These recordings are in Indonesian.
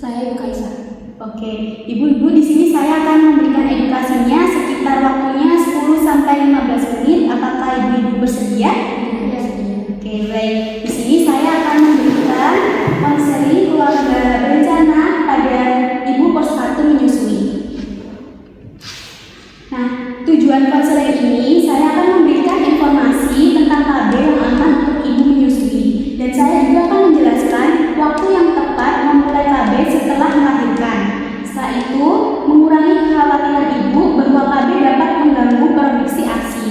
Saya Ibu Kaisa. Oke, Ibu-ibu di sini saya akan memberikan edukasinya sekitar waktunya 10 sampai 15 menit. Apakah Ibu-ibu bersedia? Ya, Oke, baik. Di sini saya akan memberikan konseling keluarga berencana pada ibu postpartum menyusui. Nah, tujuan konseling ini saya akan memberikan informasi tentang KB yang aman untuk ibu menyusui, dan saya juga akan menjelaskan waktu yang tepat memulai KB setelah melahirkan. Setelah itu, mengurangi kekhawatiran ibu bahwa KB dapat mengganggu produksi ASI.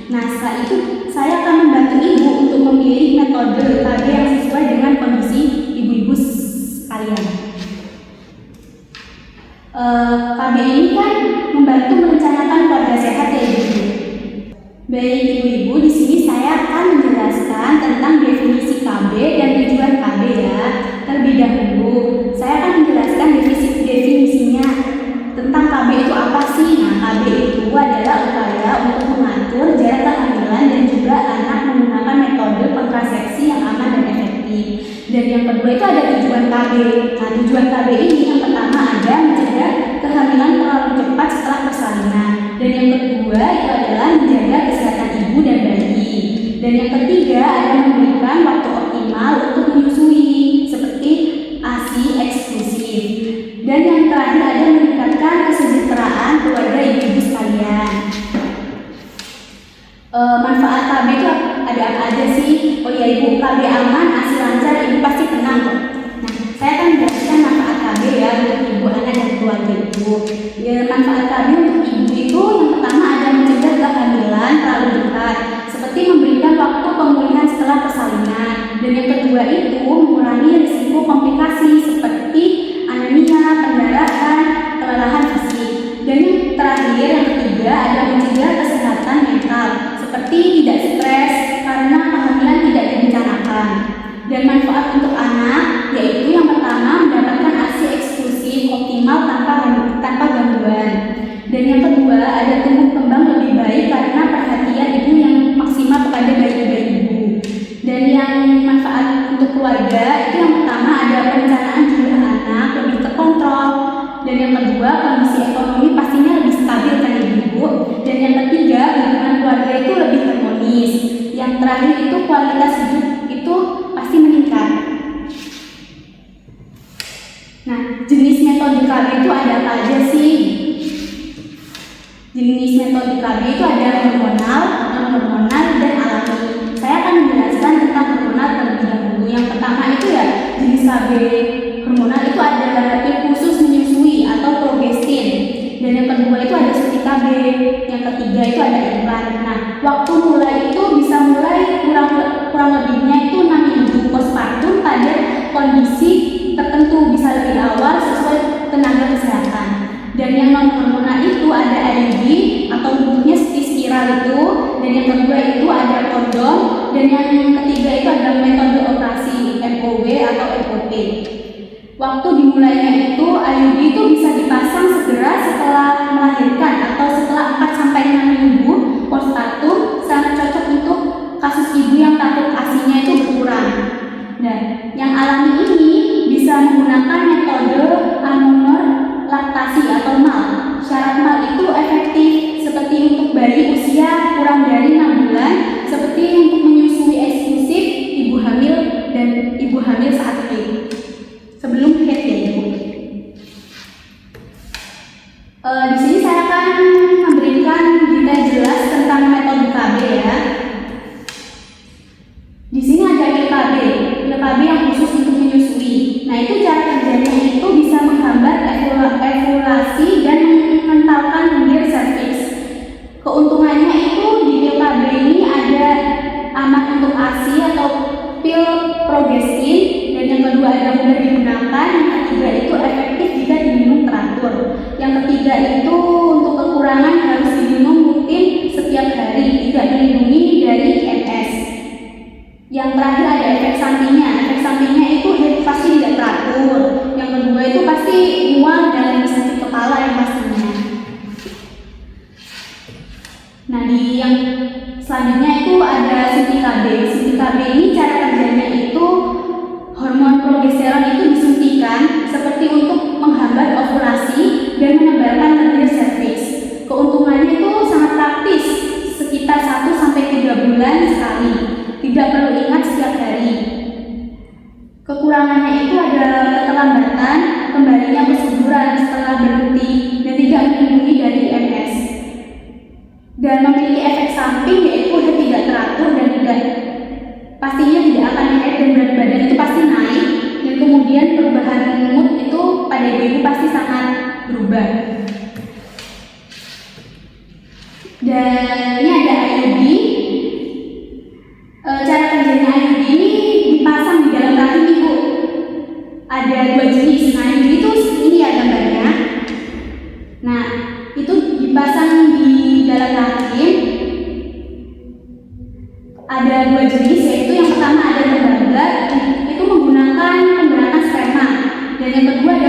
Nah, setelah itu saya akan membantu ibu untuk memilih metode KB yang sesuai dengan kondisi ibu-ibu sekalian. KB ini kan membantu merencanakan keluarga sehat ya ibu. Baik ibu-ibu, di sini saya akan menjelaskan tentang definisi KB dan tujuan KB ya. Terlebih dahulu, saya akan menjelaskan definisinya tentang KB itu apa sih. Nah, KB itu adalah upaya untuk mengatur jarak kehamilan dan juga anak menggunakan metode kontrasepsi yang aman dan efektif. Dan yang kedua itu ada tujuan KB. Nah, tujuan KB ini yang pertama ada mencegah kehamilan terlalu cepat setelah persalinan. Dan yang kedua itu adalah menjaga kesehatan ibu dan bayi. Dan yang ketiga ada memberikan waktu optimal untuk menyusui seperti ASI eksklusif. Dan yang terakhir ada meningkatkan kesejahteraan keluarga ibu-ibu sekalian. Manfaat KB itu ada apa aja sih? Oh ya ibu, KB aman, ASI lancar, ibu pasti tenang kok. Nah, saya akan menjelaskan manfaat KB ya untuk ibu, anak dan keluarga ibu. Ya, manfaat KB untuk ibu itu yang pertama ada mencegah kehamilan terlalu dekat, seperti memberikan waktu pemulihan setelah persalinan. Dan yang kedua itu mengurangi risiko komplikasi seperti anemia, pendarahan, kelelahan fisik. Dan yang terakhir yang ketiga ada mencegah kesehatan mental seperti tidak stres karena kehamilan tidak direncanakan. Dan manfaat untuk anak yaitu yang pertama mendapatkan ASI eksklusif optimal tanpa gangguan. Dan yang kedua ada tumbuh kembang lebih baik karena perhatian ibu yang maksimal kepada bayi-bayi ibu. Dan yang manfaat untuk keluarga itu yang pertama ada perencanaan jumlah anak lebih terkontrol. Dan yang kedua kondisi ekonomi pastinya lebih stabil kan ibu. Dan yang ketiga hubungan keluarga itu lebih harmonis. Yang terakhir itu kualitas hidup itu pasti meningkat. Nah, jenis metode KB itu ada apa aja sih? Jenis metode KB itu ada hormonal, non-hormonal, dan alami. Saya akan menjelaskan tentang hormonal terlebih dahulu. Yang pertama itu ya jenis KB hormonal itu ada pil khusus menyusui atau progestin. Dan yang kedua itu ada suntik KB. Yang ketiga itu ada implan. Nah, waktu mulai itu bisa mulai kurang lebihnya itu 6 minggu postpartum pada kondisi tertentu, bisa lebih awal sesuai tenaga kesehatan. Dan yang non hormonal itu ada IUD atau bentuknya seperti spiral itu. Dan yang kedua itu ada kondom. Dan yang ketiga itu ada metode operasi MOW atau MOP. Waktu dimulainya itu IUD itu bisa dipasang segera setelah melahirkan atau setelah 4 sampai 6 minggu postpartum, sangat cocok untuk kasus ibu yang takut ASI-nya itu berkurang. Dan yang alami ini bisa menggunakan metode anomor laktasi atau MAL. Syarat MAL itu efektif seperti untuk bayi usia kurang dari 6 bulan, seperti untuk menyusui eksklusif, ibu hamil dan ibu hamil saat haid. Sebelum haid ya ibu. Di sini saya akan memberikan detail jelas tentang metode KB ya. Di sini ada pil KB yang khusus untuk menyusui. Nah itu cara kerjanya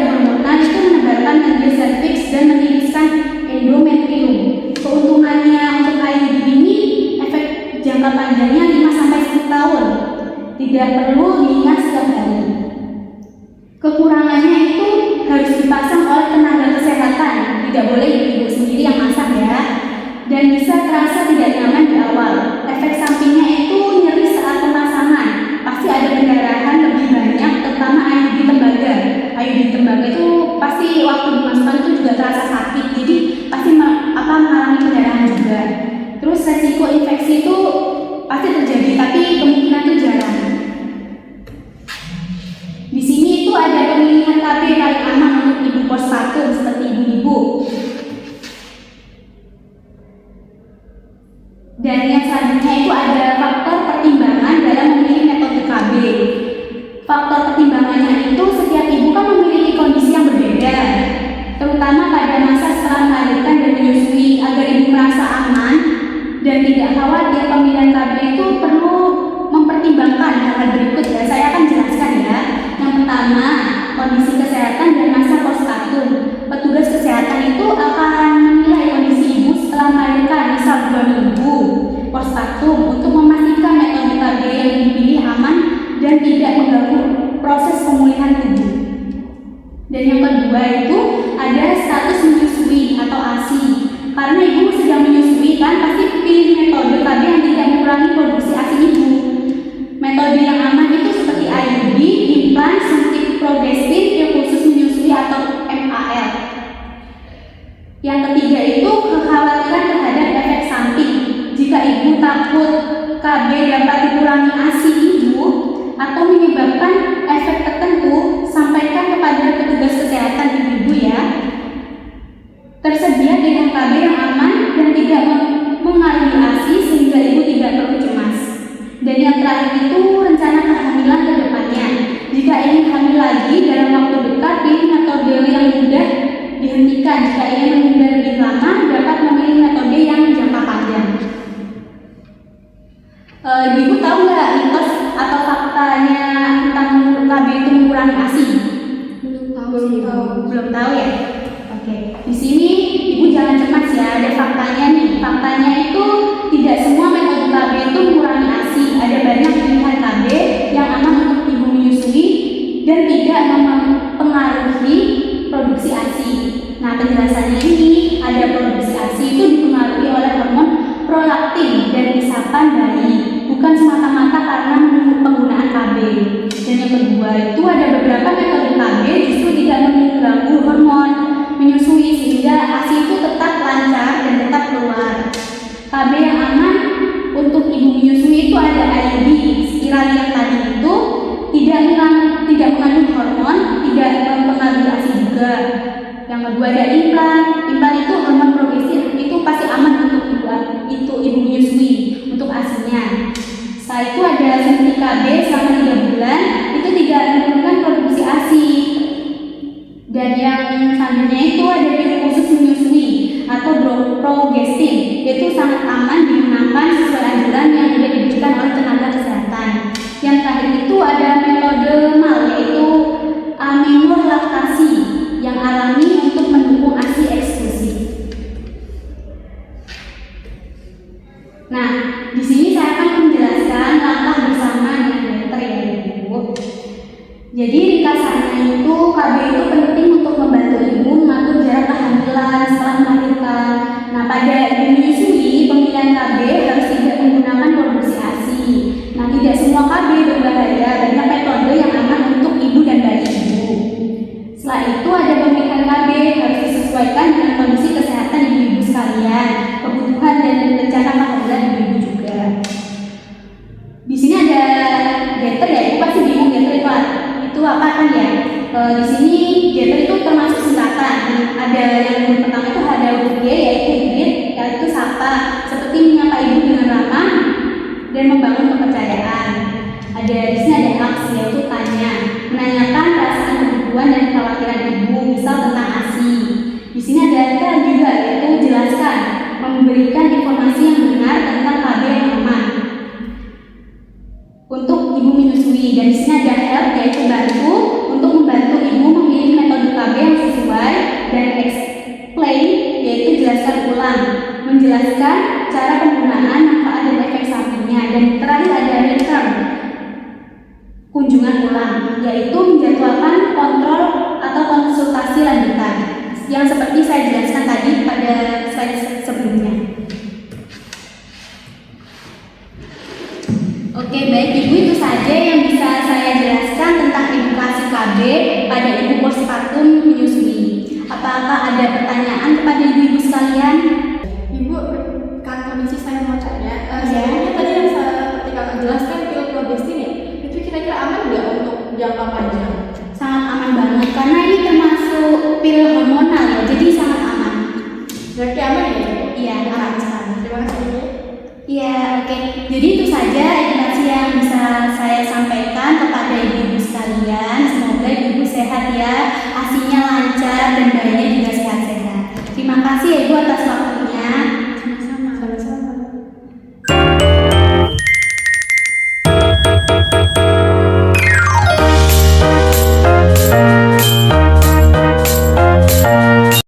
hormonal itu menebarkan ganja serviks dan meniriskan endometrium. Keuntungannya untuk IUD ini efek jangka panjangnya 5-10 tahun. Tidak perlu diingat setiap hari. Kekurangannya itu harus dipasang oleh tenaga kesehatan. Tidak boleh ibu sendiri yang masak ya. Dan bisa terasa tidak nyaman di awal. Efek sampingnya itu nyeri saat pemasangan. Pasti ada pendarahan lebih banyak, terutama IUD tembaga. IUD tembaga itu pasti waktu dimasukkan itu juga terasa sakit. Jadi pasti mengalami pendarahan juga. Terus resiko infeksi itu pasti terjadi, tapi kemungkinan itu jarang. Di sini itu ada pemilihan KB paling aman untuk ibu postpartum seperti ibu-ibu. Dan yang selanjutnya itu ada faktor pertimbangan dalam memilih metode KB. Faktor pertimbangannya itu setiap ibu kan memiliki kondisi yang berbeda, terutama pada masa setelah melahirkan dan menyusui. Agar ibu merasa aman dan tidak khawatir, pemilihan KB itu perlu mempertimbangkan hal berikut ya. Saya akan jelaskan ya. Yang pertama, kondisi kesehatan dan masa postpartum. Petugas kesehatan itu akan menilai kondisi ibu setelah melahirkan, misal 2 minggu postpartum, untuk memastikan metode KB yang dipilih aman dan tidak mengganggu proses pemulihan tubuh. Dan yang kedua itu ada status menyusui atau ASI. Karena ibu sedang menyusui kan, pasti pilih metode KB yang tidak mengurangi produksi ASI ibu. Metode yang aman itu seperti IUD, implan, suntik progresif, pil khusus menyusui atau MAL. Yang ketiga itu kekhawatiran terhadap efek samping. Jika ibu takut KB dapat dikurangi ASI ibu atau menyebabkan efek tertentu, sampaikan kepada petugas kesehatan ibu ya. Tersedia dengan KB yang aman dan tidak mengaruhi ASI sehingga ibu tidak perlu cemas. Dan yang terakhir itu rencana kehamilan ke depannya. Jika ingin hamil lagi dalam waktu dekat, pilih metode yang mudah dihentikan. Jika ingin menunda lebih lama, dapat memilih metode yang jangka panjang. Ibu tahu nggak mitos atau faktanya tentang KB itu mengurangi ASI? Belum tahu ya. Oke. Di sini ibu jangan cemas ya. Ada faktanya nih. Faktanya itu tidak semua metode KB itu mengurangi ASI. Ada banyak pilihan KB yang aman untuk ibu menyusui dan tidak mempengaruhi produksi ASI. Nah, penjelasannya ini ada produksi ASI itu dipengaruhi oleh hormon prolaktin dan isapan bayi, bukan semata-mata karena penggunaan KB. Dan yang kedua itu ada beberapa metode KB justru tidak mengganggu hormon menyusui sehingga ASI itu tetap lancar dan tetap keluar. KB yang aman untuk ibu menyusui itu ada IUD, spiral yang tadi itu tidak mengandung hormon, tidak mempengaruhi ASI juga. Yang kedua ada implan. Implan itu hormon progresif, itu pasti aman untuk ibu menyusui untuk ASI-nya. Setelah itu ada suntik KB selama 3 bulan, itu tidak menurunkan produksi ASI. Dan yang selanjutnya itu ada pil khusus menyusui atau progestin, yaitu sangat aman digunakan sesuai anjuran yang sudah diberikan oleh tenaga kesehatan. Yang terakhir itu ada metode MAL, yaitu aminur laktasi yang alami untuk mendukung ASI eksklusif. Nah, di sini saya akan menjelaskan langkah bersama dengan dokter ya ibu. Jadi ringkasannya itu KB itu penting untuk membantu ibu mengatur jarak kehamilan setelah melahirkan. Nah, pada ibu menyusui, pemilihan KB harus tidak menggunakan produksi ASI. Nah, tidak semua KB berbahaya, banyak metode yang aman untuk ibu dan bayi ibu. Setelah itu ada pemilihan KB harus disesuaikan dengan kondisi kesehatan ibu-ibu sekalian, kebutuhan dan rencana kehamilan ibu-ibu juga. Di sini ada getter ya, ibu pasti bingung getter itu apa kan ya? Di sini getter itu termasuk singkatan. Ada yang pertama itu ada huruf G, yaitu greet, yaitu sapa, seperti menyapa ibu dengan ramah dan membangun kepercayaan. Ada di sini ada ask, yaitu tanya, menanyakan perasaan, kebutuhan dan kekhawatiran ibu, misal tentang ASI. Di sini ada tell juga, yaitu jelaskan, memberikan informasi yang benar tentang KB yang aman untuk ibu menyusui. Dan di sini ada help, yaitu bantu untuk membantu ibu memilih metode KB lanjutan yang seperti saya jelaskan tadi pada slide sebelumnya.